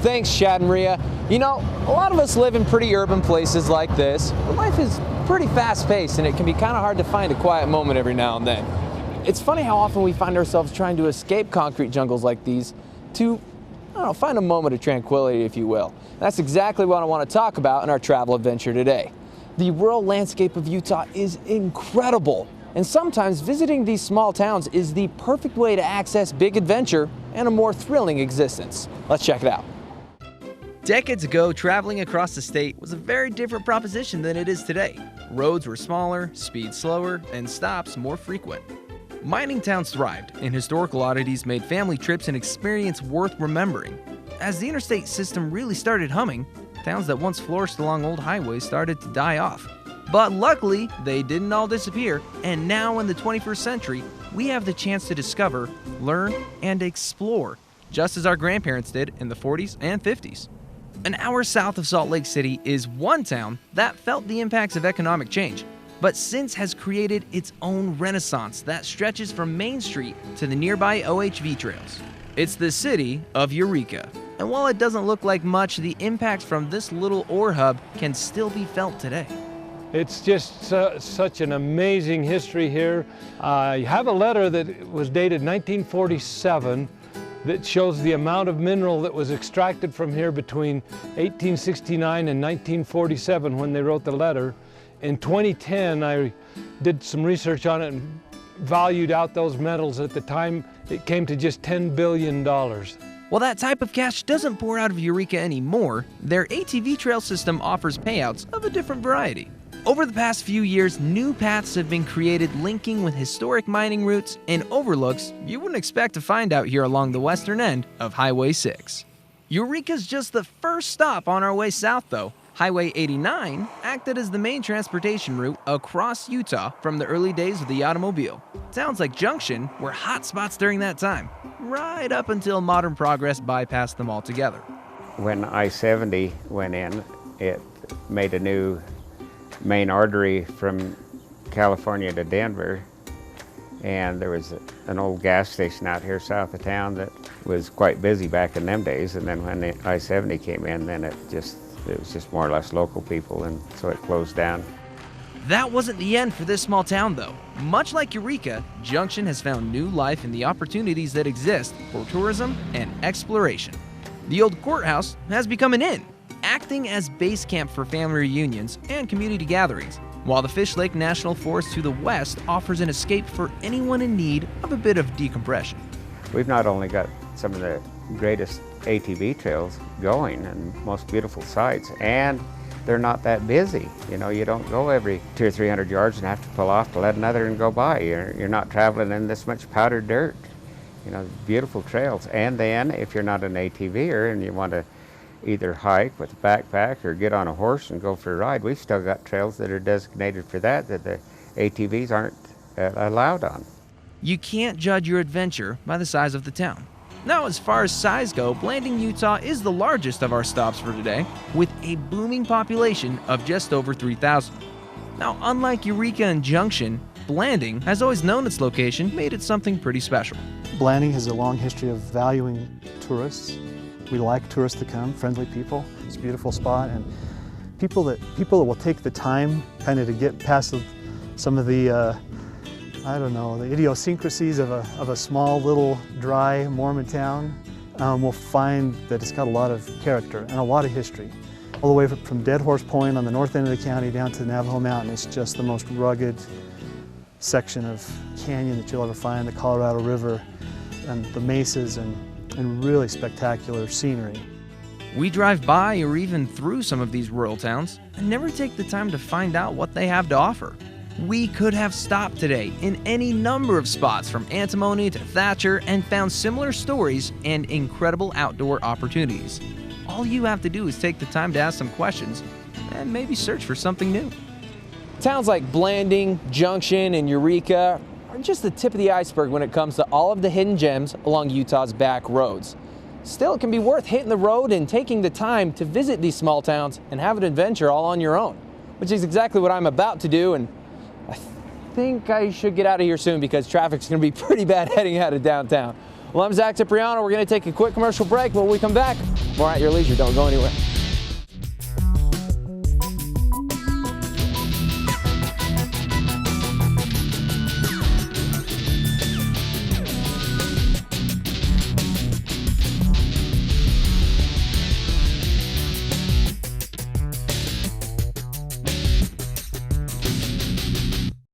Thanks, Chad and Rhea. You know, a lot of us live in pretty urban places like this, but life is pretty fast-paced and it can be kind of hard to find a quiet moment every now and then. It's funny how often we find ourselves trying to escape concrete jungles like these to, I don't know, find a moment of tranquility, if you will. That's exactly what I want to talk about in our travel adventure today. The rural landscape of Utah is incredible, and sometimes visiting these small towns is the perfect way to access big adventure and a more thrilling existence. Let's check it out. Decades ago, traveling across the state was a very different proposition than it is today. Roads were smaller, speed slower, and stops more frequent. Mining towns thrived, and historical oddities made family trips an experience worth remembering. As the interstate system really started humming, towns that once flourished along old highways started to die off. But luckily, they didn't all disappear, and now in the 21st century, we have the chance to discover, learn, and explore, just as our grandparents did in the 40s and 50s. An hour south of Salt Lake City is one town that felt the impacts of economic change, but since has created its own renaissance that stretches from Main Street to the nearby OHV trails. It's the city of Eureka. And while it doesn't look like much, the impacts from this little ore hub can still be felt today. It's just such an amazing history here. You have a letter that was dated 1947 that shows the amount of mineral that was extracted from here between 1869 and 1947 when they wrote the letter. In 2010, I did some research on it and valued out those metals. At the time, it came to just $10 billion. While that type of cash doesn't pour out of Eureka anymore, their ATV trail system offers payouts of a different variety. Over the past few years, new paths have been created linking with historic mining routes and overlooks you wouldn't expect to find out here along the western end of Highway 6. Eureka's just the first stop on our way south, though. Highway 89 acted as the main transportation route across Utah from the early days of the automobile. Towns like Junction were hot spots during that time, right up until modern progress bypassed them altogether. When I-70 went in, it made a new main artery from California to Denver, and there was an old gas station out here south of town that was quite busy back in them days, and then when the I-70 came in, then it was just more or less local people, and so it closed down. That wasn't the end for this small town, though. Much like Eureka, Junction has found new life in the opportunities that exist for tourism and exploration. The old courthouse has become an inn, acting as base camp for family reunions and community gatherings, while the Fish Lake National Forest to the west offers an escape for anyone in need of a bit of decompression. We've not only got some of the greatest ATV trails going and most beautiful sights, and they're not that busy. You know, you don't go every 200 or 300 yards and have to pull off to let another one go by. You're not traveling in this much powdered dirt. You know, beautiful trails. And then if you're not an ATVer and you want to either hike with a backpack or get on a horse and go for a ride, we've still got trails that are designated for that the ATVs aren't allowed on. You can't judge your adventure by the size of the town. Now, as far as size go, Blanding, Utah is the largest of our stops for today, with a booming population of just over 3,000. Now, unlike Eureka and Junction, Blanding has always known its location made it something pretty special. Blanding has a long history of valuing tourists. We like tourists to come, friendly people. It's a beautiful spot, and people that will take the time kind of to get past some of the the idiosyncrasies of a small little dry Mormon town will find that it's got a lot of character and a lot of history. All the way from Dead Horse Point on the north end of the county down to the Navajo Mountain, it's just the most rugged section of canyon that you'll ever find, the Colorado River and the mesas and really spectacular scenery. We drive by or even through some of these rural towns and never take the time to find out what they have to offer. We could have stopped today in any number of spots from Antimony to Thatcher and found similar stories and incredible outdoor opportunities. All you have to do is take the time to ask some questions and maybe search for something new. Towns like Blanding, Junction, and Eureka are just the tip of the iceberg when it comes to all of the hidden gems along Utah's back roads. Still, it can be worth hitting the road and taking the time to visit these small towns and have an adventure all on your own, which is exactly what I'm about to do, and I think I should get out of here soon because traffic's going to be pretty bad heading out of downtown. Well, I'm Zach Cipriano. We're going to take a quick commercial break, but when we come back, more at your leisure. Don't go anywhere.